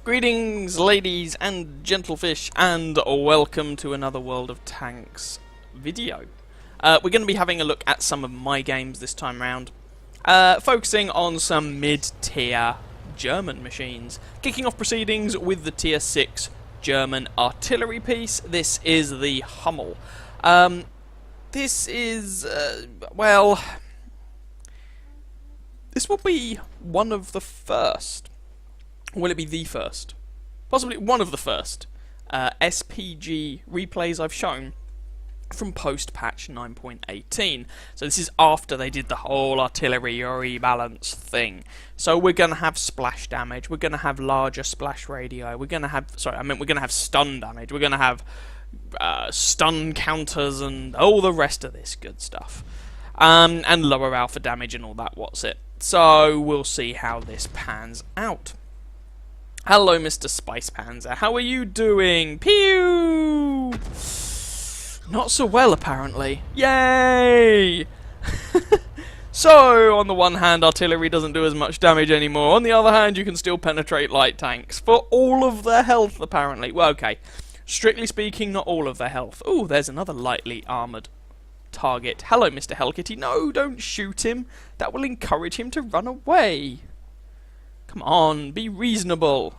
Greetings, ladies and gentlefish, and welcome to another World of Tanks video. We're going to be having a look at some of my games this time round, focusing on some mid-tier German machines. Kicking off proceedings with the Tier 6 German artillery piece. This is the Hummel. This is, well, this will be one of the first. Will it be the first? Possibly one of the first SPG replays I've shown from post-patch 9.18. So this is after they did the whole artillery rebalance thing. So we're going to have splash damage, we're going to have larger splash radii, we're going to have, we're going to have stun damage, we're going to have stun counters and all the rest of this good stuff. And lower alpha damage and all that, what's it. So we'll see how this pans out. Hello, Mr. Spice Panzer. How are you doing? Pew! Not so well, apparently. Yay! So, on the one hand, artillery doesn't do as much damage anymore. On the other hand, you can still penetrate light tanks for all of their health, apparently. Well, okay. Strictly speaking, not all of their health. Ooh, there's another lightly armoured target. Hello, Mr. Hellkitty. No, don't shoot him. That will encourage him to run away. Come on, be reasonable.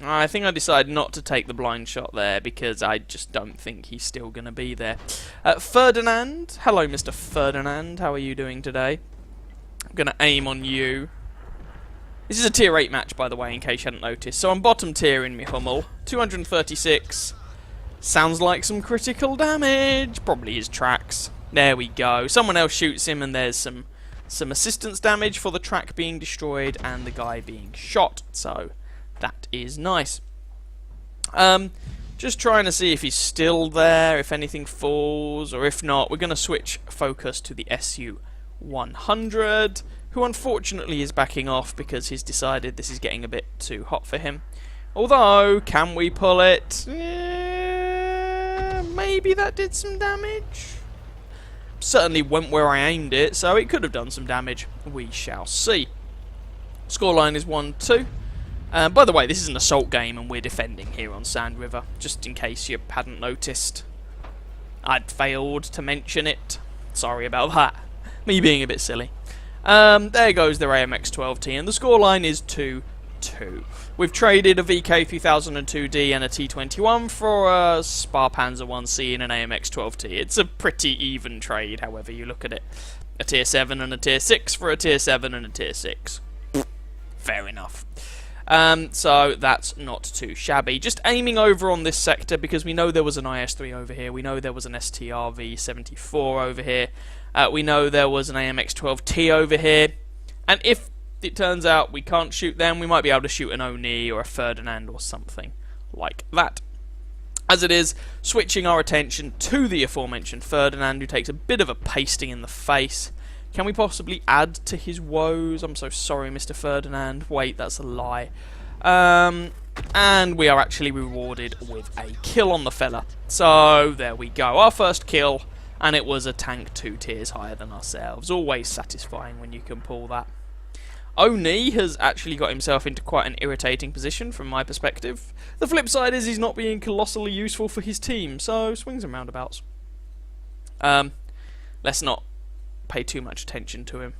I think I decided not to take the blind shot there because I just don't think he's still going to be there. Ferdinand. Hello, Mr. Ferdinand. How are you doing today? I'm going to aim on you. This is a tier 8 match, by the way, in case you hadn't noticed. So I'm bottom tier in my Hummel. 236. Sounds like some critical damage. Probably his tracks. There we go. Someone else shoots him and there's some assistance damage for the track being destroyed and the guy being shot, so that is nice. Just trying to see if he's still there, if anything falls, or if not, we're going to switch focus to the SU-100, who unfortunately is backing off because he's decided this is getting a bit too hot for him. Although, can we pull it? Maybe that did some damage. Certainly went where I aimed it, so it could have done some damage. We shall see. Scoreline is 1-2. By the way, this is an assault game and we're defending here on Sand River, just in case you hadn't noticed. I'd failed to mention it. Sorry about that. Me being a bit silly. There goes their AMX-12T, and the scoreline is 2-2. We've traded a VK3002D and a T21 for a Spar Panzer 1C and an AMX-12T. It's a pretty even trade, however you look at it. A tier 7 and a tier 6 for a tier 7 and a tier 6. Fair enough. So that's not too shabby. Just aiming over on this sector because we know there was an IS-3 over here. We know there was an STRV-74 over here. We know there was an AMX-12T over here. And if it turns out we can't shoot them, we might be able to shoot an Oni or a Ferdinand or something like that. As it is, switching our attention to the aforementioned Ferdinand, who takes a bit of a pasting in the face. Can we possibly add to his woes? I'm so sorry, Mr. Ferdinand. Wait, that's a lie. And we are actually rewarded with a kill on the fella. So, there we go. Our first kill, and it was a tank 2 tiers higher than ourselves. Always satisfying when you can pull that. Oni has actually got himself into quite an irritating position from my perspective. The flip side is he's not being colossally useful for his team, so swings and roundabouts. Let's not pay too much attention to him.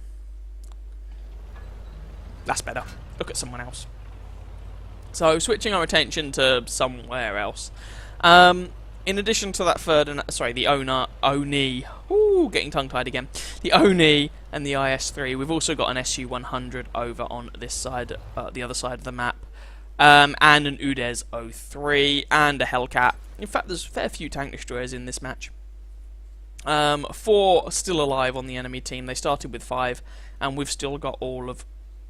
That's better. Look at someone else. So switching our attention to somewhere else. In addition to that the Oni, ooh, getting tongue-tied again. The Oni and the IS-3, we've also got an SU-100 over on this side, the other side of the map, and an Udes 03 and a Hellcat. In fact, there's a fair few tank destroyers in this match. 4 still alive on the enemy team. They started with 5, and we've still got all of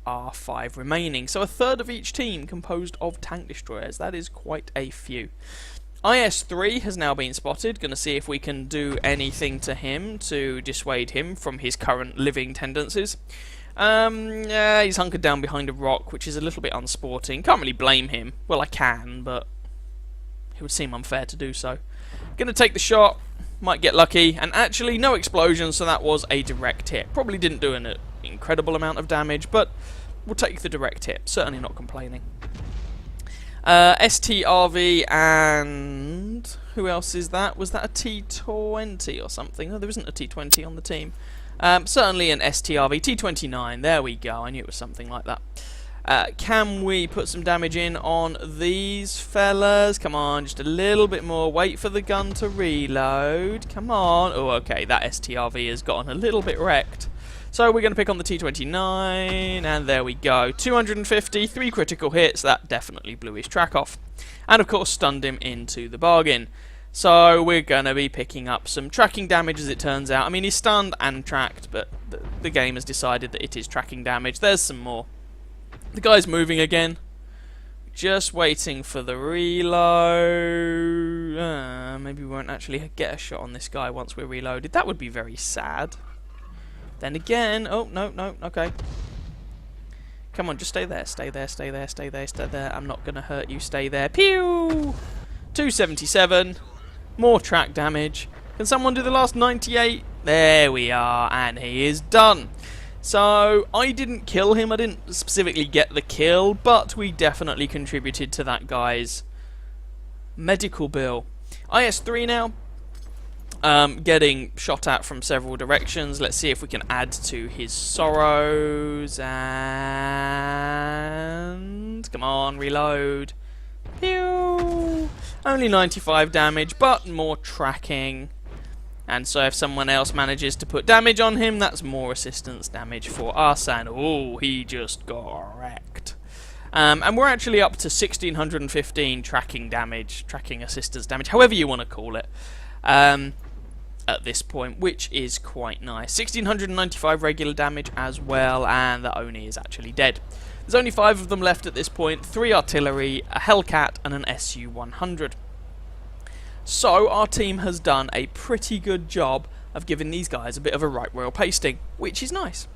our 5 remaining. So a third of each team composed of tank destroyers. That is quite a few. IS-3 has now been spotted. Going to see if we can do anything to him to dissuade him from his current living tendencies. Yeah, he's hunkered down behind a rock, which is a little bit unsporting. Can't really blame him. Well, I can, but it would seem unfair to do so. Going to take the shot. Might get lucky, and actually no explosion, so that was a direct hit. Probably didn't do an incredible amount of damage, but we'll take the direct hit. Certainly not complaining. STRV and... who else is that? Was that a T20 or something? No, there isn't a T20 on the team. Certainly an STRV. T29, there we go. I knew it was something like that. Can we put some damage in on these fellas? Come on, just a little bit more. Wait for the gun to reload. Come on. Oh, okay, that STRV has gotten a little bit wrecked. So we're going to pick on the T29, and there we go. 250, 3 critical hits. That definitely blew his track off. And, of course, stunned him into the bargain. So we're going to be picking up some tracking damage, as it turns out. I mean, he's stunned and tracked, but the game has decided that it is tracking damage. There's some more. The guy's moving again. Just waiting for the reload. Maybe we won't actually get a shot on this guy once we're reloaded. That would be very sad. Then again... oh, no, no, okay. Come on, just stay there. Stay there, stay there, stay there, stay there. I'm not going to hurt you. Stay there. Pew! 277. More track damage. Can someone do the last 98? There we are. And he is done. So, I didn't kill him, I didn't specifically get the kill, but we definitely contributed to that guy's medical bill. IS-3 now, getting shot at from several directions. Let's see if we can add to his sorrows, and... come on, reload. Pew! Only 95 damage, but more tracking. And so if someone else manages to put damage on him, that's more assistance damage for us. And, oh, he just got wrecked. And we're actually up to 1,615 tracking damage, tracking assistance damage, however you want to call it, at this point, which is quite nice. 1,695 regular damage as well, and the Oni is actually dead. There's only 5 of them left at this point, 3 artillery, a Hellcat, and an Su-100. So, our team has done a pretty good job of giving these guys a bit of a right royal pasting, which is nice.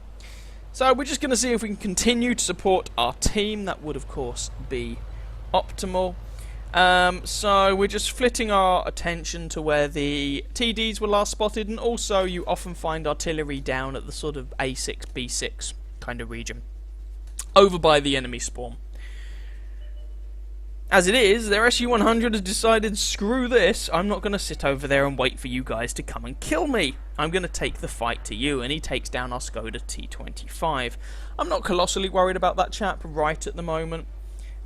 So, we're just going to see if we can continue to support our team. That would, of course, be optimal. So, we're just flitting our attention to where the TDs were last spotted, and also you often find artillery down at the sort of A6, B6 kind of region, over by the enemy spawn. As it is, their Su-100 has decided, screw this, I'm not going to sit over there and wait for you guys to come and kill me. I'm going to take the fight to you, and he takes down our Skoda T25. I'm not colossally worried about that chap right at the moment,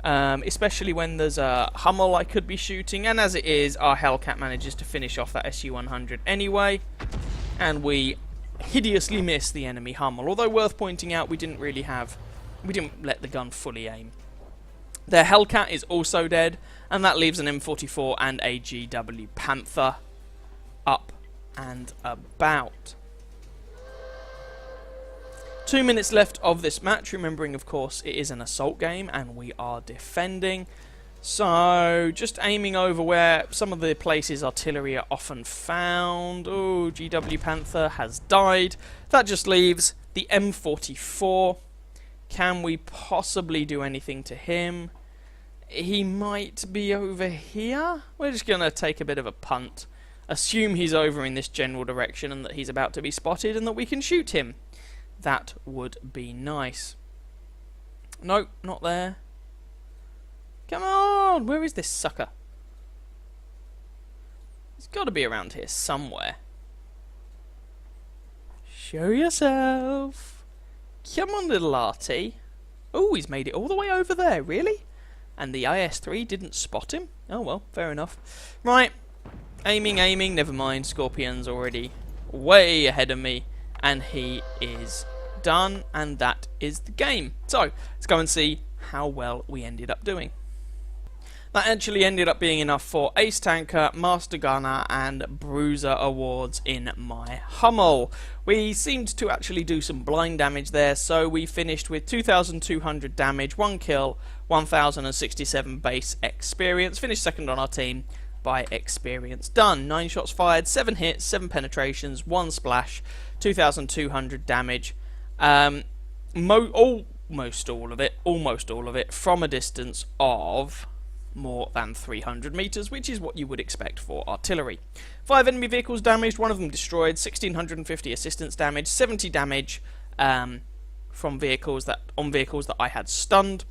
especially when there's a Hummel I could be shooting, and as it is, our Hellcat manages to finish off that Su-100 anyway, and we hideously miss the enemy Hummel, although worth pointing out, we didn't let the gun fully aim. Their Hellcat is also dead, and that leaves an M44 and a GW Panther up and about. 2 minutes left of this match, remembering of course it is an assault game and we are defending. So, just aiming over where some of the places artillery are often found. Oh, GW Panther has died. That just leaves the M44. Can we possibly do anything to him? He might be over here. We're just going to take a bit of a punt. Assume he's over in this general direction and that he's about to be spotted and that we can shoot him. That would be nice. Nope, not there. Come on! Where is this sucker? He's got to be around here somewhere. Show yourself. Come on, little RT. Oh, he's made it all the way over there, really? And the IS-3 didn't spot him? Oh well, fair enough. Right, aiming, never mind. Scorpion's already way ahead of me, and he is done, and that is the game. So, let's go and see how well we ended up doing. That actually ended up being enough for Ace Tanker, Master Gunner and Bruiser awards in my Hummel. We seemed to actually do some blind damage there, so we finished with 2,200 damage, 1 kill, 1,067 base experience. Finished second on our team by experience done. 9 shots fired, 7 hits, 7 penetrations, 1 splash, 2,200 damage. Almost all of it from a distance of more than 300 meters, which is what you would expect for artillery. 5 enemy vehicles damaged, 1 of them destroyed, 1,650 assistance damage, 70 damage from vehicles that I had stunned.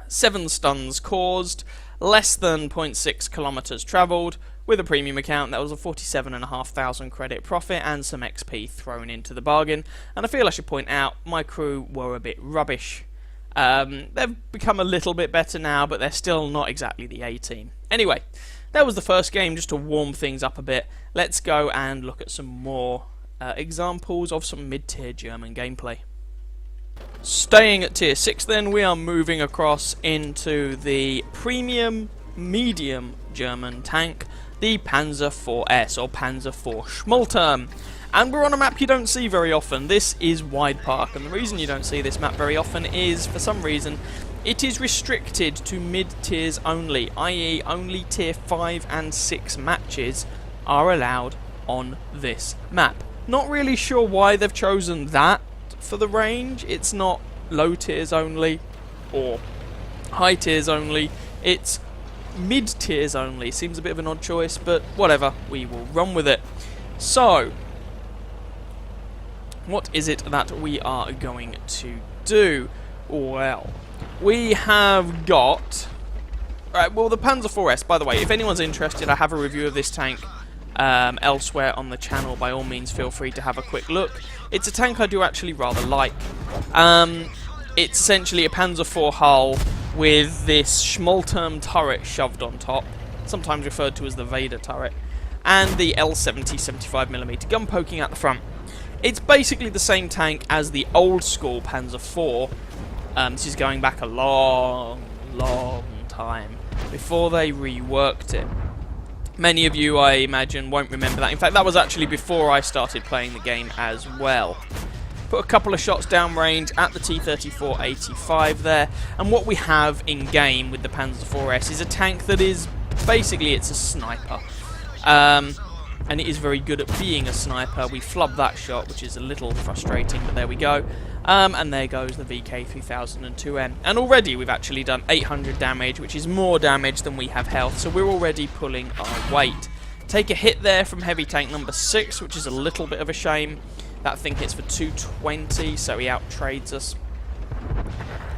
7 stuns caused, less than 0.6 kilometers travelled. With a premium account, that was a 47,500 credit profit and some XP thrown into the bargain. And I feel I should point out, my crew were a bit rubbish. They've become a little bit better now, but they're still not exactly the A team. Anyway, that was the first game, just to warm things up a bit. Let's go and look at some more examples of some mid-tier German gameplay. Staying at tier 6 then, we are moving across into the premium medium German tank, the Panzer IVS, or Panzer IV Schmolterm. And we're on a map you don't see very often. This is Wide Park, and the reason you don't see this map very often is, for some reason, it is restricted to mid-tiers only, i.e. only tier 5 and 6 matches are allowed on this map. Not really sure why they've chosen that for the range. It's not low tiers only or high tiers only, it's mid tiers only. Seems a bit of an odd choice, but whatever, we will run with it. So, what is it that we are going to do? Well, we have got... Right, well, the Panzer IVS, by the way, if anyone's interested, I have a review of this tank elsewhere on the channel. By all means, feel free to have a quick look. It's a tank I do actually rather like. It's essentially a Panzer IV hull with this Schmolterm turret shoved on top, sometimes referred to as the Vader turret, and the L70 75mm gun poking out the front. It's basically the same tank as the old school Panzer IV. This is going back a long time, before they reworked it. Many of you, I imagine, won't remember that. In fact, that was actually before I started playing the game as well. Put a couple of shots downrange at the T-34-85 there, and what we have in-game with the Panzer IVS is a tank that is, basically, it's a sniper. And it is very good at being a sniper. We flubbed that shot, which is a little frustrating, but there we go. And there goes the VK3002M. And already we've actually done 800 damage, which is more damage than we have health, so we're already pulling our weight. Take a hit there from heavy tank number 6, which is a little bit of a shame. That thing hits for 220, so he out-trades us.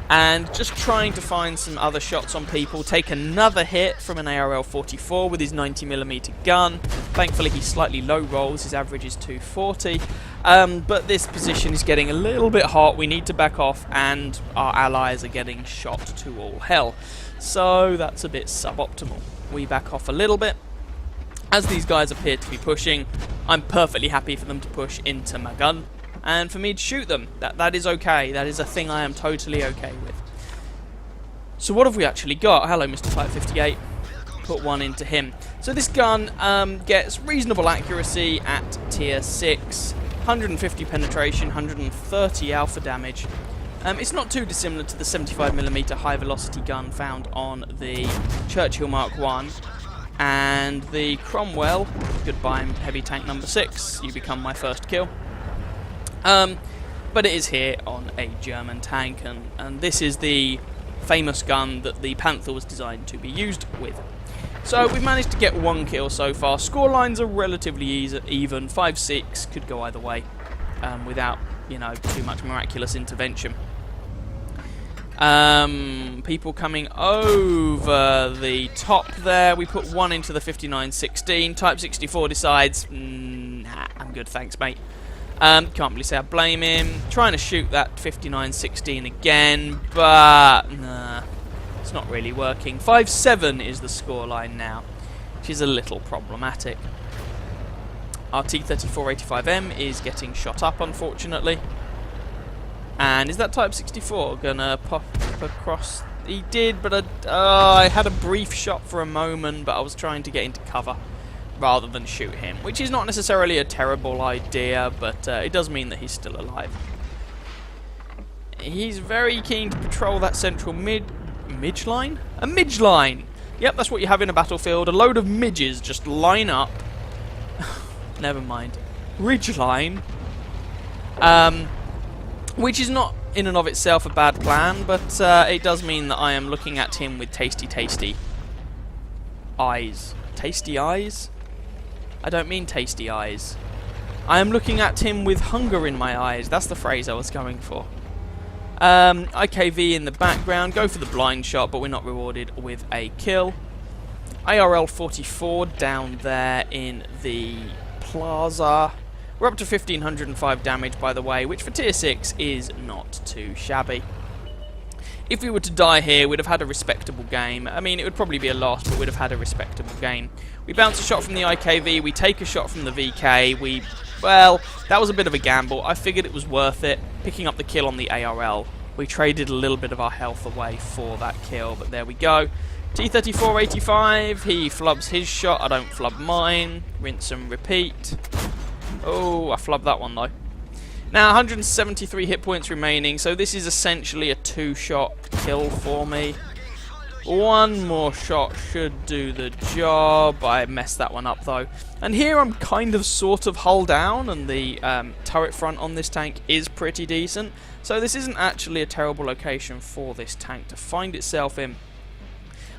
And just trying to find some other shots on people. Take another hit from an ARL-44 with his 90mm gun. Thankfully he slightly low rolls, his average is 240. But this position is getting a little bit hot, we need to back off, and our allies are getting shot to all hell. So that's a bit suboptimal. We back off a little bit. As these guys appear to be pushing, I'm perfectly happy for them to push into my gun, and for me to shoot them. That is okay. That is a thing I am totally okay with. So what have we actually got? Hello, Mr. Type 58. Put one into him. So this gun gets reasonable accuracy at tier 6, 150 penetration, 130 alpha damage. It's not too dissimilar to the 75mm high velocity gun found on the Churchill Mark 1. And the Cromwell, goodbye heavy tank number 6, you become my first kill. But it is here on a German tank, and this is the famous gun that the Panther was designed to be used with. So we've managed to get 1 kill so far. Scorelines are relatively even, 5-6, could go either way, without, you know, too much miraculous intervention. People coming over the top there. We put 1 into the 59-16. Type 64 decides, nah, I'm good, thanks, mate. Can't really say I blame him. Trying to shoot that 59-16 again, but nah, it's not really working. 5-7 is the scoreline now, which is a little problematic. Our T-34-85M is getting shot up, unfortunately. And is that Type 64 gonna pop across? He did, but I had a brief shot for a moment, but I was trying to get into cover rather than shoot him, which is not necessarily a terrible idea, but it does mean that he's still alive. He's very keen to patrol that central midline? A midline! Yep, that's what you have in a battlefield. A load of midges just line up. Never mind. Ridgeline. Which is not in and of itself a bad plan, but it does mean that I am looking at him with tasty eyes. Tasty eyes? I don't mean tasty eyes. I am looking at him with hunger in my eyes. That's the phrase I was going for. IKV in the background, go for the blind shot, but we're not rewarded with a kill. ARL 44 down there in the plaza. We're up to 1505 damage, by the way, which for tier 6 is not too shabby. If we were to die here, we'd have had a respectable game. I mean, it would probably be a loss, but we'd have had a respectable game. We bounce a shot from the IKV, we take a shot from the VK, well, that was a bit of a gamble. I figured it was worth it, picking up the kill on the ARL. We traded a little bit of our health away for that kill, but there we go. T-34-85, he flubs his shot, I don't flub mine. Rinse and repeat. Oh, I flubbed that one though. Now, 173 hit points remaining, so this is essentially a 2-shot kill for me. One more shot should do the job. I messed that one up though. And here I'm kind of sort of hull down, and the turret front on this tank is pretty decent. So this isn't actually a terrible location for this tank to find itself in.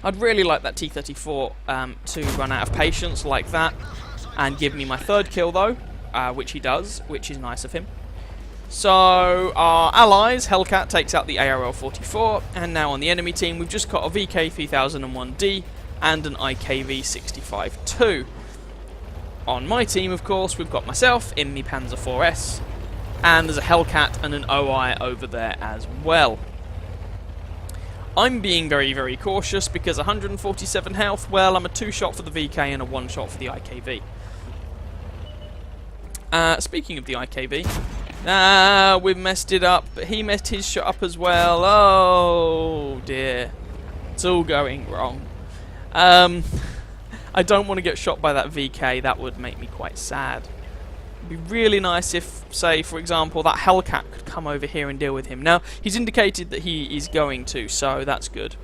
I'd really like that T-34 to run out of patience like that and give me my 3rd kill though, which he does, which is nice of him. So our allies, Hellcat takes out the ARL-44, and now on the enemy team we've just got a VK-3001D and an IKV-65-2. On my team, of course, we've got myself in the Panzer IVS, and there's a Hellcat and an OI over there as well. I'm being very, very cautious because 147 health, well, I'm a 2-shot for the VK and a 1-shot for the IKV. Speaking of the IKV, we've messed it up, but he messed his shot up as well. Oh dear, it's all going wrong. I don't want to get shot by that VK, that would make me quite sad. It'd be really nice if, say, for example, that Hellcat could come over here and deal with him. Now, he's indicated that he is going to, so that's good.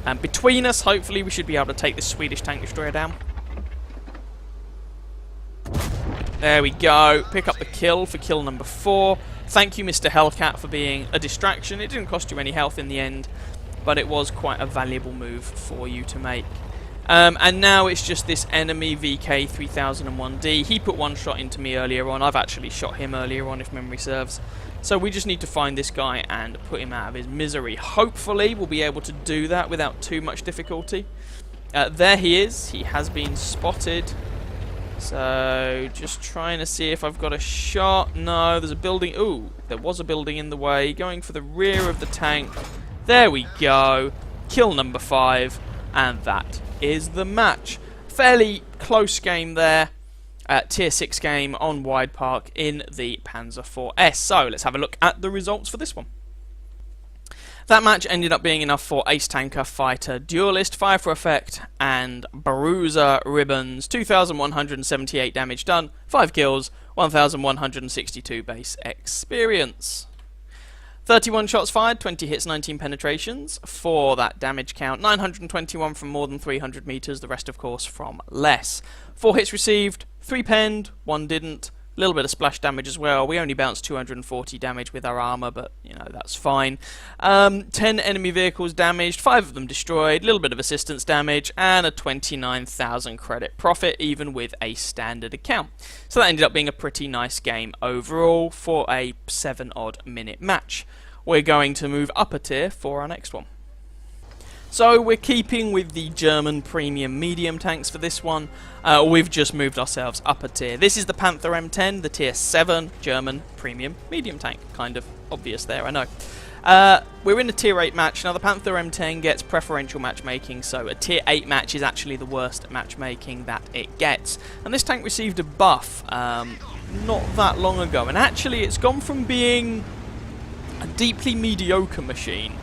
And between us, hopefully, we should be able to take this Swedish tank destroyer down. There we go. Pick up the kill for kill number 4. Thank you, Mr. Hellcat, for being a distraction. It didn't cost you any health in the end, but it was quite a valuable move for you to make. And now it's just this enemy VK-3001D. He put 1 shot into me earlier on. I've actually shot him earlier on, if memory serves. So we just need to find this guy and put him out of his misery. Hopefully we'll be able to do that without too much difficulty. There he is. He has been spotted. So just trying to see if I've got a shot. No, there's a building. Ooh, there was a building in the way. Going for the rear of the tank. There we go. Kill number 5. And that is the match. Fairly close game there. Tier 6 game on Wide Park in the Panzer IVS. So let's have a look at the results for this one. That match ended up being enough for Ace Tanker, Fighter, Duelist, Fire for Effect, and Bruiser Ribbons. 2,178 damage done, 5 kills, 1,162 base experience. 31 shots fired, 20 hits, 19 penetrations for that damage count. 921 from more than 300 meters, the rest of course from less. 4 hits received, 3 penned, 1 didn't. A little bit of splash damage as well. We only bounced 240 damage with our armor, but, you know, that's fine. 10 enemy vehicles damaged, 5 of them destroyed, a little bit of assistance damage, and a 29,000 credit profit, even with a standard account. So that ended up being a pretty nice game overall for a 7-odd minute match. We're going to move up a tier for our next one. So we're keeping with the German premium medium tanks for this one. We've just moved ourselves up a tier. This is the Panther M10, the tier 7 German premium medium tank. Kind of obvious there, I know. We're in a tier 8 match. Now the Panther M10 gets preferential matchmaking, so a tier 8 match is actually the worst matchmaking that it gets. And this tank received a buff not that long ago, and actually it's gone from being a deeply mediocre machine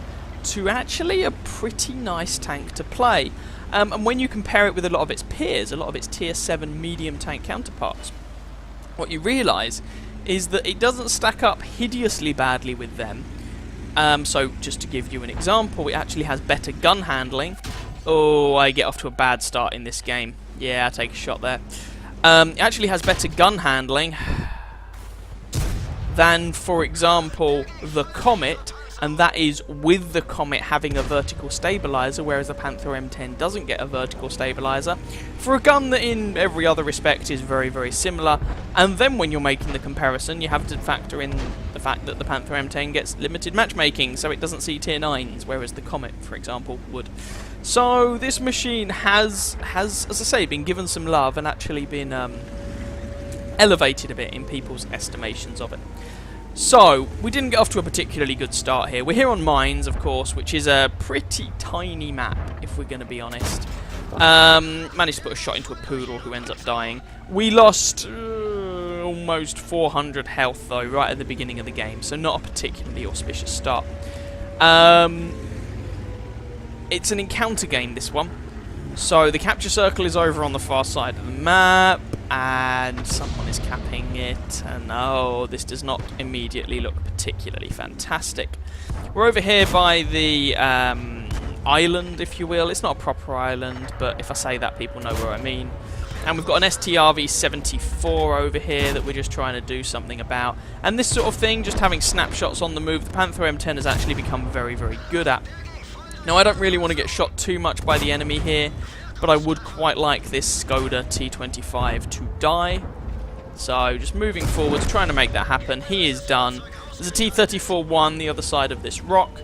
to actually a pretty nice tank to play. And when you compare it with a lot of its peers, a lot of its tier 7 medium tank counterparts, what you realise is that it doesn't stack up hideously badly with them. So just to give you an example, it actually has better gun handling. Oh, I get off to a bad start in this game. Yeah, I take a shot there. It actually has better gun handling than, for example, the Comet, and that is with the Comet having a vertical stabilizer, whereas the Panther M10 doesn't get a vertical stabilizer, for a gun that in every other respect is very, very similar. And then when you're making the comparison, you have to factor in the fact that the Panther M10 gets limited matchmaking, so it doesn't see tier 9s, whereas the Comet, for example, would. So this machine has, as I say, been given some love and actually been elevated a bit in people's estimations of it. So, we didn't get off to a particularly good start here. We're here on Mines, of course, which is a pretty tiny map, if we're going to be honest. Managed to put a shot into a poodle who ends up dying. We lost almost 400 health, though, right at the beginning of the game, so not a particularly auspicious start. It's an encounter game, this one. So, the capture circle is over on the far side of the map, and someone is capping it, and oh, this does not immediately look particularly fantastic. We're over here by the island, if you will. It's not a proper island, but if I say that, people know what I mean. And we've got an STRV-74 over here that we're just trying to do something about. And this sort of thing, just having snapshots on the move, the Panther M10 has actually become very, very good at. Now, I don't really want to get shot too much by the enemy here, but I would quite like this Skoda T25 to die. So, just moving forwards, trying to make that happen. He is done. There's a T-34-1 the other side of this rock.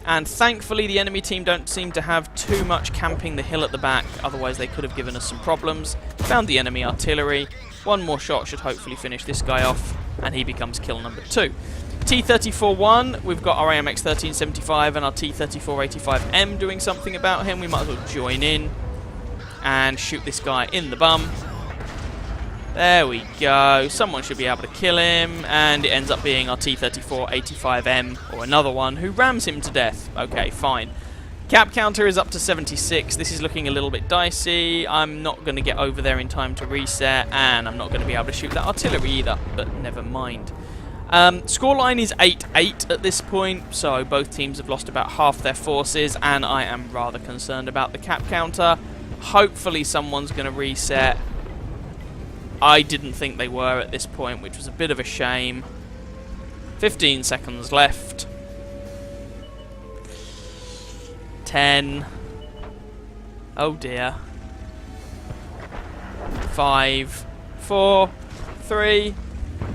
And thankfully, the enemy team don't seem to have too much camping the hill at the back. Otherwise, they could have given us some problems. Found the enemy artillery. One more shot should hopefully finish this guy off. And he becomes kill number 2. T-34-1, we've got our AMX 1375 and our T-34-85M doing something about him. We might as well join in and shoot this guy in the bum. There we go. Someone should be able to kill him, and it ends up being our T-34-85M, or another one, who rams him to death. Okay, fine. Cap counter is up to 76. This is looking a little bit dicey. I'm not going to get over there in time to reset, and I'm not going to be able to shoot that artillery either, but never mind. Scoreline is 8-8 at this point, so both teams have lost about half their forces, and I am rather concerned about the cap counter. Hopefully someone's going to reset. I didn't think they were at this point, which was a bit of a shame. 15 seconds left. 10. Oh dear. 5, 4, 3,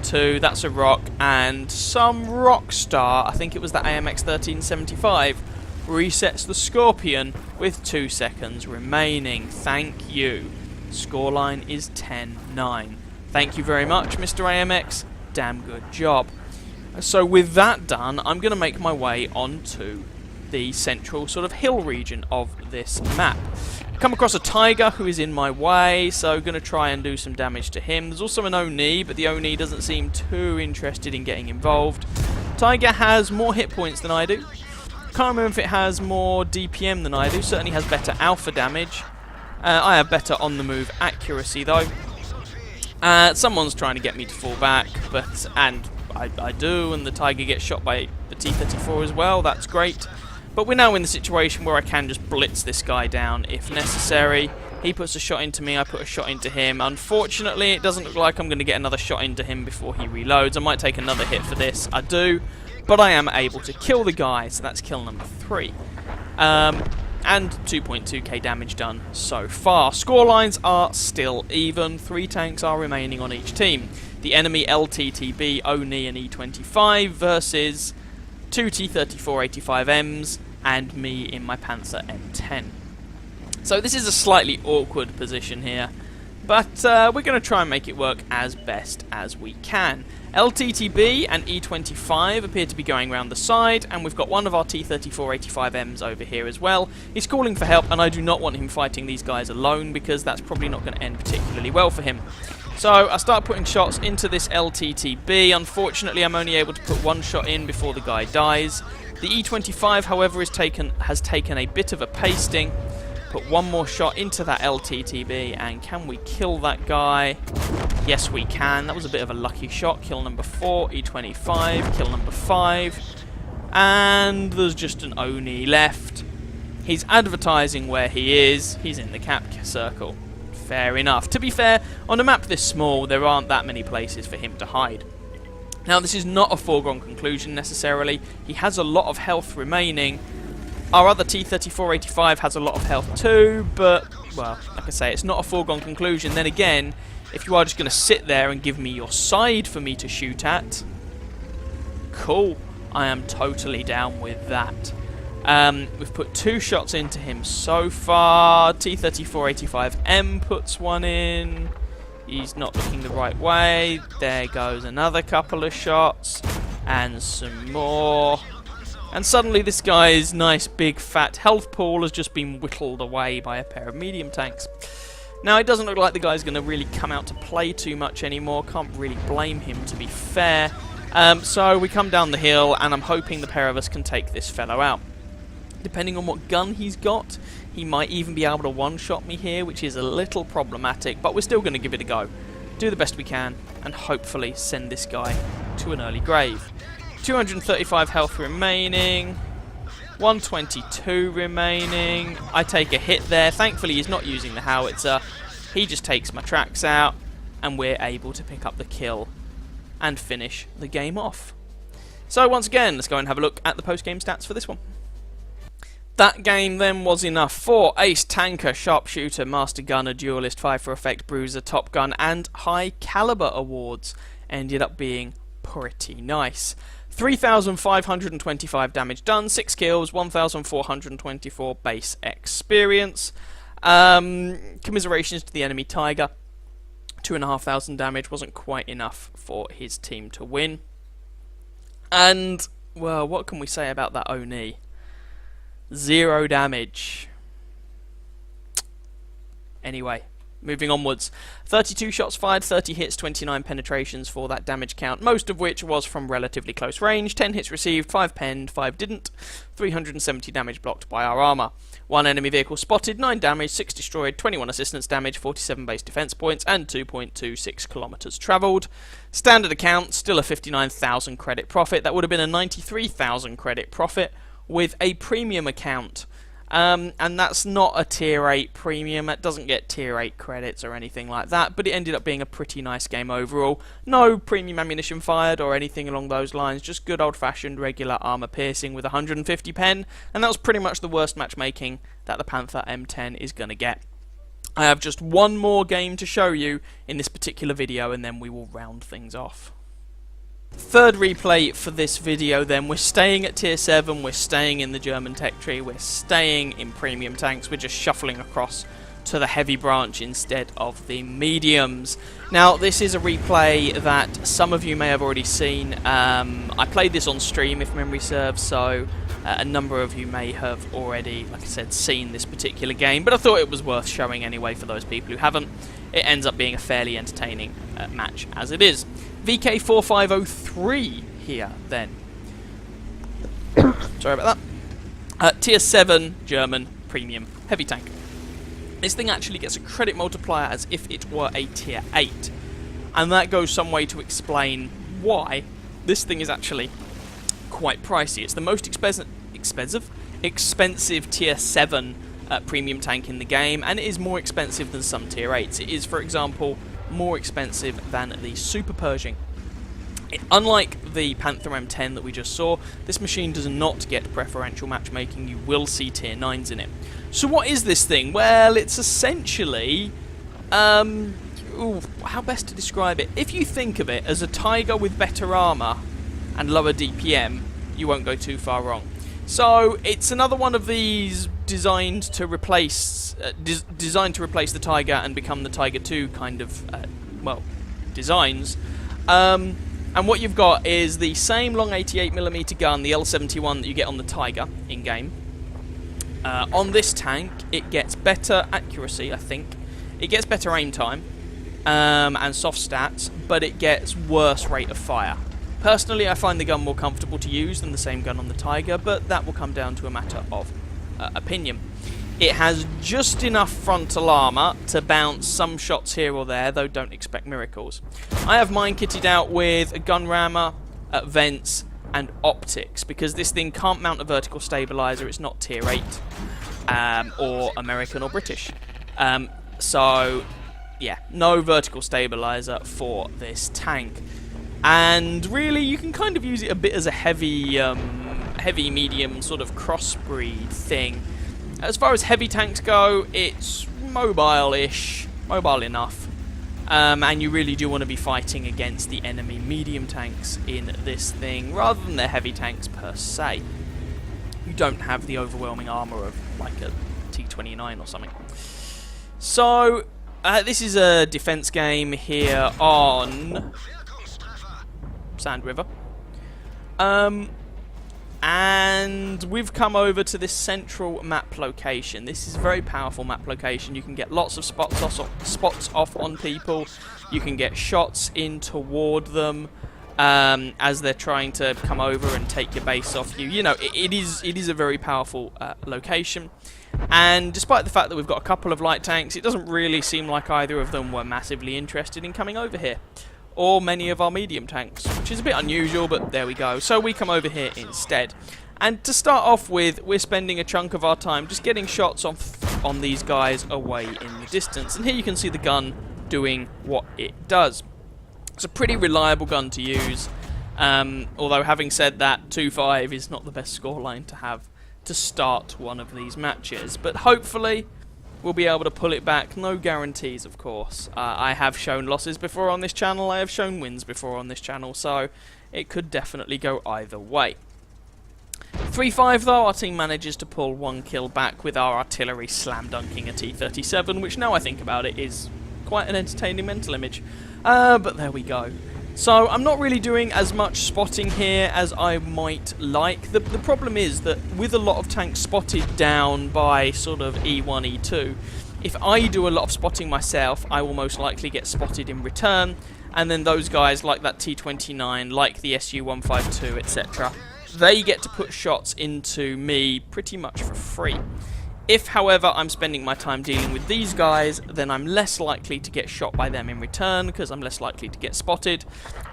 2, that's a rock, and some rock star, I think it was the AMX 1375, resets the Scorpion with 2 seconds remaining. Thank you. Scoreline is 10-9. Thank you very much, Mr. AMX. Damn good job. So with that done, I'm going to make my way onto the central sort of hill region of this map. Come across a tiger who is in my way, so going to try and do some damage to him. There's also an Oni, but the Oni doesn't seem too interested in getting involved. Tiger has more hit points than I do. Can't remember if it has more DPM than I do. Certainly has better alpha damage. I have better on-the-move accuracy, though. Someone's trying to get me to fall back, and I do, and the Tiger gets shot by the T-34 as well. That's great. But we're now in the situation where I can just blitz this guy down if necessary. He puts a shot into me, I put a shot into him. Unfortunately, it doesn't look like I'm going to get another shot into him before he reloads. I might take another hit for this. I do, but I am able to kill the guy, so that's kill number 3. And 2.2k damage done so far. Scorelines are still even. 3 tanks are remaining on each team. The enemy LTTB, Oni and E25 versus 2 T-34-85Ms and me in my Panzer M10. So this is a slightly awkward position here, but we're going to try and make it work as best as we can. LTTB and E25 appear to be going around the side, and we've got one of our T-34-85Ms over here as well. He's calling for help, and I do not want him fighting these guys alone, because that's probably not going to end particularly well for him. So I start putting shots into this LTTB. Unfortunately, I'm only able to put 1 shot in before the guy dies. The E25, however, has taken a bit of a pasting. Put 1 more shot into that LTTB, and can we kill that guy? Yes, we can. That was a bit of a lucky shot. Kill number 4, E25, kill number 5. And there's just an Oni left. He's advertising where he is. He's in the cap circle. Fair enough. To be fair, on a map this small, there aren't that many places for him to hide. Now, this is not a foregone conclusion necessarily. He has a lot of health remaining. Our other T-3485 has a lot of health too, but, well, like I say, it's not a foregone conclusion. Then again, if you are just going to sit there and give me your side for me to shoot at, cool. I am totally down with that. We've put 2 shots into him so far. T-3485M puts one in. He's not looking the right way. There goes another couple of shots. And some more. And suddenly this guy's nice big fat health pool has just been whittled away by a pair of medium tanks. Now, it doesn't look like the guy's going to really come out to play too much anymore. Can't really blame him, to be fair. So we come down the hill, and I'm hoping the pair of us can take this fellow out. Depending on what gun he's got, he might even be able to one-shot me here, which is a little problematic, but we're still going to give it a go. Do the best we can, and hopefully send this guy to an early grave. 235 health remaining, 122 remaining. I take a hit there. Thankfully, he's not using the howitzer. He just takes my tracks out, and we're able to pick up the kill and finish the game off. So once again, let's go and have a look at the post-game stats for this one. That game then was enough for Ace, Tanker, Sharpshooter, Master Gunner, Duelist, 5 for Effect, Bruiser, Top Gun, and High Caliber awards. Ended up being pretty nice. 3,525 damage done, 6 kills, 1,424 base experience. Commiserations to the enemy Tiger. 2,500 damage wasn't quite enough for his team to win. And, well, what can we say about that Oni? 0 damage. Anyway, moving onwards. 32 shots fired, 30 hits, 29 penetrations for that damage count, most of which was from relatively close range. 10 hits received, 5 penned, 5 didn't. 370 damage blocked by our armour. 1 enemy vehicle spotted, 9 damage, 6 destroyed, 21 assistance damage, 47 base defence points, and 2.26 kilometres travelled. Standard account, still a 59,000 credit profit. That would have been a 93,000 credit profit with a premium account. And that's not a tier 8 premium. It doesn't get tier 8 credits or anything like that, but it ended up being a pretty nice game overall. No premium ammunition fired or anything along those lines, just good old-fashioned regular armour piercing with 150 pen, and that was pretty much the worst matchmaking that the Panther M10 is going to get. I have just one more game to show you in this particular video, and then we will round things off. Third replay for this video then. We're staying at tier 7, we're staying in the German tech tree, we're staying in premium tanks, we're just shuffling across to the heavy branch instead of the mediums. Now, this is a replay that some of you may have already seen. I played this on stream, if memory serves, so a number of you may have already, like I said, seen this particular game, but I thought it was worth showing anyway for those people who haven't. It ends up being a fairly entertaining match as it is. VK4503 here then. Sorry about that. Tier 7 German premium heavy tank. This thing actually gets a credit multiplier as if it were a tier 8. And that goes some way to explain why this thing is actually quite pricey. It's the most expensive tier 7 premium tank in the game, and it is more expensive than some tier 8s. It is, for example, more expensive than the Super Pershing. Unlike the Panther M10 that we just saw, this machine does not get preferential matchmaking. You will see tier 9s in it. So what is this thing? Well, it's essentially... how best to describe it? If you think of it as a Tiger with better armour and lower DPM, you won't go too far wrong. So it's another one of these designed to replace the Tiger and become the Tiger 2 kind of designs. And what you've got is the same long 88mm gun, the L71 that you get on the Tiger in game. On this tank, it gets better accuracy, I think. It gets better aim time and soft stats, but it gets worse rate of fire. Personally, I find the gun more comfortable to use than the same gun on the Tiger, but that will come down to a matter of opinion. It has just enough frontal armour to bounce some shots here or there, though don't expect miracles. I have mine kitted out with a gun rammer, vents, and optics, because this thing can't mount a vertical stabiliser. It's not tier 8, or American or British. So, yeah, no vertical stabiliser for this tank. And really, you can kind of use it a bit as a heavy medium sort of crossbreed thing. As far as heavy tanks go, it's mobile-ish, mobile enough. And you really do want to be fighting against the enemy medium tanks in this thing, rather than their heavy tanks per se. You don't have the overwhelming armour of like a T-29 or something. So, this is a defense game here on Sand River. And we've come over to this central map location. This is a very powerful map location. You can get lots of spots off on people. You can get shots in toward them as they're trying to come over and take your base off you. You know, it is a very powerful location. And despite the fact that we've got a couple of light tanks, it doesn't really seem like either of them were massively interested in coming over here. Or many of our medium tanks, which is a bit unusual, but there we go. So we come over here instead. And to start off with, we're spending a chunk of our time just getting shots on these guys away in the distance. And here you can see the gun doing what it does. It's a pretty reliable gun to use, although having said that, 2-5 is not the best scoreline to have to start one of these matches. But hopefully we'll be able to pull it back. No guarantees, of course. I have shown losses before on this channel. I have shown wins before on this channel, so it could definitely go either way. 3-5 though, our team manages to pull 1 kill back with our artillery slam-dunking a T-37, which now I think about it is quite an entertaining mental image. But there we go. So I'm not really doing as much spotting here as I might like. The problem is that with a lot of tanks spotted down by sort of E1, E2, if I do a lot of spotting myself, I will most likely get spotted in return, and then those guys like that T-29, like the Su-152, etc., they get to put shots into me pretty much for free. If, however, I'm spending my time dealing with these guys, then I'm less likely to get shot by them in return, because I'm less likely to get spotted,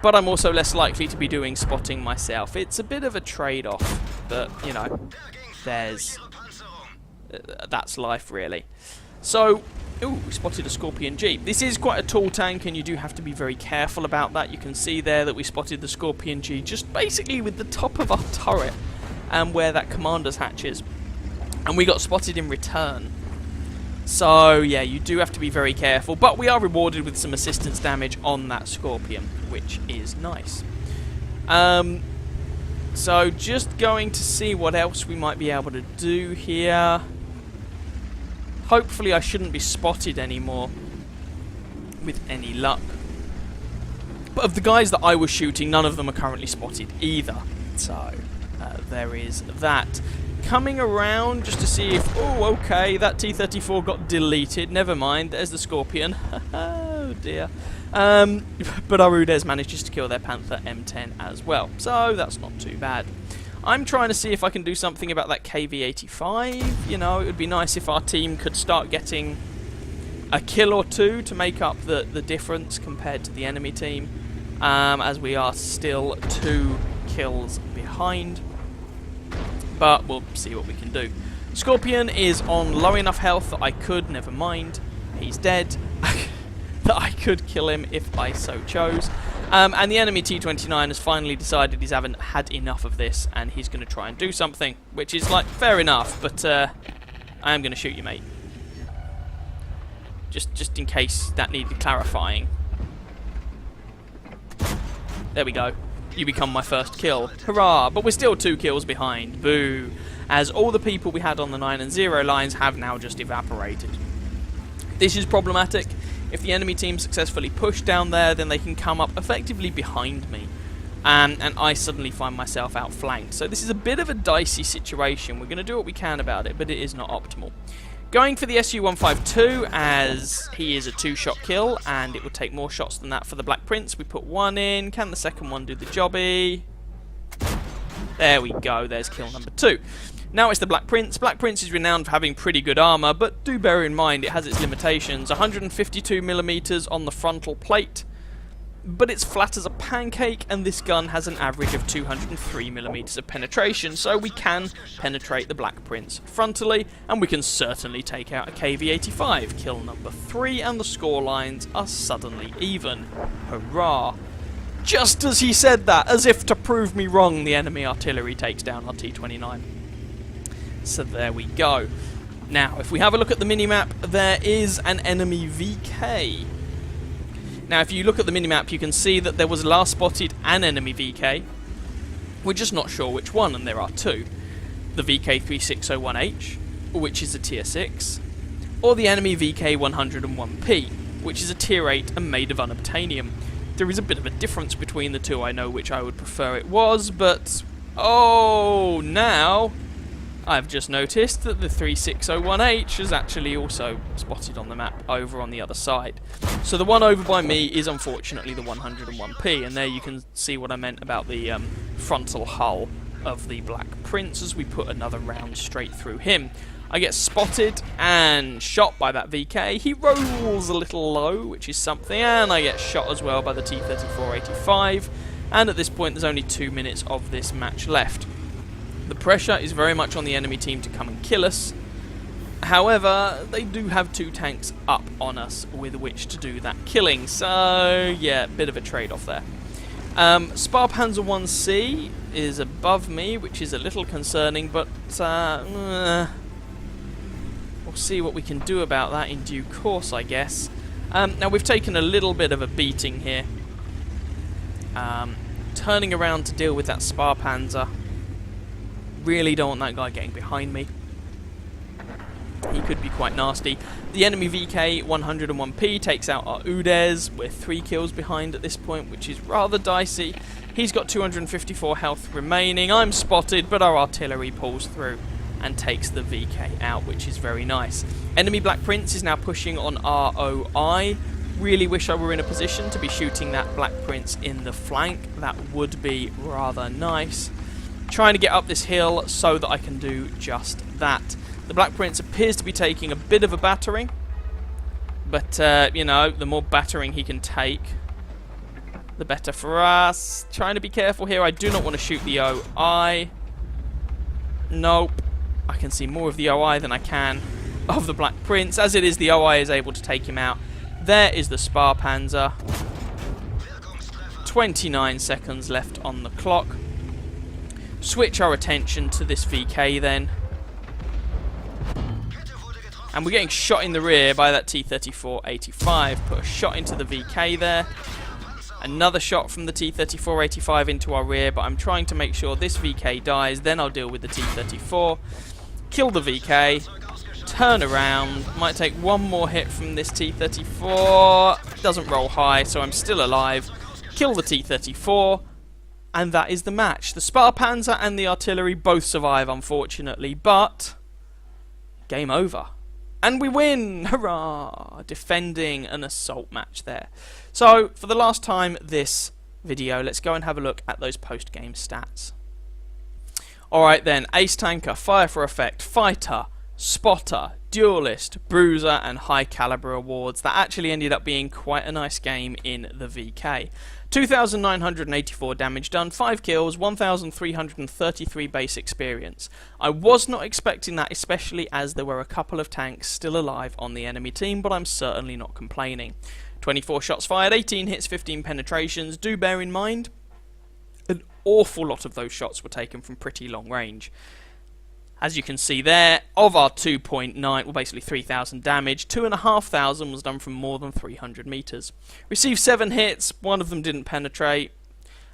but I'm also less likely to be doing spotting myself. It's a bit of a trade-off, but, you know, that's life, really. So, ooh, we spotted a Scorpion G. This is quite a tall tank, and you do have to be very careful about that. You can see there that we spotted the Scorpion G just basically with the top of our turret, and where that commander's hatch is. And we got spotted in return. So, yeah, you do have to be very careful. But we are rewarded with some assistance damage on that Scorpion, which is nice. So, just going to see what else we might be able to do here. Hopefully I shouldn't be spotted anymore, with any luck. But of the guys that I was shooting, none of them are currently spotted either. So, there is that. Coming around just to see if... Oh, okay, that T-34 got deleted. Never mind, there's the Scorpion. Oh, dear. But our Udez manages to kill their Panther M10 as well. So, that's not too bad. I'm trying to see if I can do something about that KV-85. You know, it would be nice if our team could start getting a kill or two to make up the difference compared to the enemy team. As we are still 2 kills behind. But we'll see what we can do. Scorpion is on low enough health that I could, never mind, he's dead, that I could kill him if I so chose. And the enemy T-29 has finally decided he's haven't had enough of this, and he's going to try and do something, which is like, fair enough, but I am going to shoot you, mate. Just in case that needed clarifying. There we go. You become my first kill. Hurrah! But we're still 2 kills behind. Boo! As all the people we had on the 9 and 0 lines have now just evaporated. This is problematic. If the enemy team successfully push down there, then they can come up effectively behind me. And I suddenly find myself outflanked. So this is a bit of a dicey situation. We're going to do what we can about it, but it is not optimal. Going for the Su-152, as he is a 2-shot kill, and it would take more shots than that for the Black Prince. We put 1 in. Can the second one do the jobby? There we go. There's kill number 2. Now it's the Black Prince. Black Prince is renowned for having pretty good armour, but do bear in mind it has its limitations. 152mm on the frontal plate, but it's flat as a pancake, and this gun has an average of 203mm of penetration, so we can penetrate the Black Prince frontally, and we can certainly take out a KV-85. Kill number 3, and the score lines are suddenly even. Hurrah! Just as he said that, as if to prove me wrong, the enemy artillery takes down our T-29. So there we go. Now, if we have a look at the minimap, there is an enemy VK. Now, if you look at the minimap, you can see that there was last spotted an enemy VK. We're just not sure which one, and there are two. The VK3601H, which is a tier 6, or the enemy VK101P, which is a tier 8 and made of unobtainium. There is a bit of a difference between the two. I know which I would prefer it was, but oh, now I've just noticed that the 3601H is actually also spotted on the map over on the other side. So the one over by me is unfortunately the 101P, and there you can see what I meant about the frontal hull of the Black Prince as we put another round straight through him. I get spotted and shot by that VK. He rolls a little low, which is something, and I get shot as well by the T-3485. And at this point, there's only 2 minutes of this match left. The pressure is very much on the enemy team to come and kill us. However, they do have 2 tanks up on us with which to do that killing. So, yeah, bit of a trade-off there. Sparpanzer 1C is above me, which is a little concerning, but we'll see what we can do about that in due course, I guess. Now, we've taken a little bit of a beating here. Turning around to deal with that Sparpanzer. Really don't want that guy getting behind me. He could be quite nasty. The enemy VK 101P takes out our Udes. We're 3 kills behind at this point, which is rather dicey. He's got 254 health remaining. I'm spotted, but our artillery pulls through and takes the VK out, which is very nice. Enemy Black Prince is now pushing on ROI. Really wish I were in a position to be shooting that Black Prince in the flank. That would be rather nice. Trying to get up this hill so that I can do just that. The Black Prince appears to be taking a bit of a battering, but you know, the more battering he can take, the better for us. Trying to be careful here. I do not want to shoot the OI. Nope. I can see more of the OI than I can of the Black Prince. As it is, the OI is able to take him out. There is the Sparpanzer. 29 seconds left on the clock. Switch our attention to this VK then. And we're getting shot in the rear by that T-3485. Put a shot into the VK there. Another shot from the T-3485 into our rear, but I'm trying to make sure this VK dies, then I'll deal with the T-34. Kill the VK. Turn around. Might take one more hit from this T-34. Doesn't roll high, so I'm still alive. Kill the T-34. And that is the match. The Sparpanzer and the artillery both survive, unfortunately, but game over. And we win! Hurrah! Defending an assault match there. So, for the last time this video, let's go and have a look at those post-game stats. Alright then, Ace Tanker, Fire for Effect, Fighter, Spotter, Duelist, Bruiser, and High Caliber awards. That actually ended up being quite a nice game in the VK. 2,984 damage done, 5 kills, 1,333 base experience. I was not expecting that, especially as there were a couple of tanks still alive on the enemy team, but I'm certainly not complaining. 24 shots fired, 18 hits, 15 penetrations. Do bear in mind, an awful lot of those shots were taken from pretty long range. As you can see there, of our 2.9, well basically 3,000 damage, 2,500 was done from more than 300 meters. Received 7 hits, one of them didn't penetrate,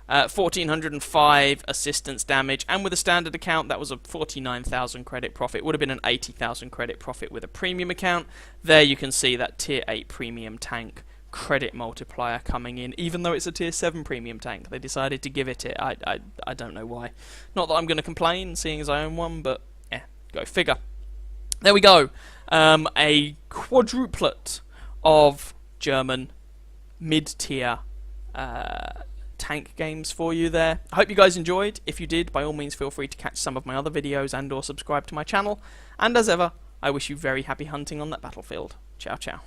1,405 assistance damage, and with a standard account that was a 49,000 credit profit. Would have been an 80,000 credit profit with a premium account. There you can see that tier 8 premium tank credit multiplier coming in, even though it's a tier 7 premium tank. They decided to give it. I don't know why. Not that I'm going to complain, seeing as I own one, but go figure. There we go. A quadruplet of German mid-tier tank games for you there. I hope you guys enjoyed. If you did, by all means feel free to catch some of my other videos and or subscribe to my channel. And as ever, I wish you very happy hunting on that battlefield. Ciao, ciao.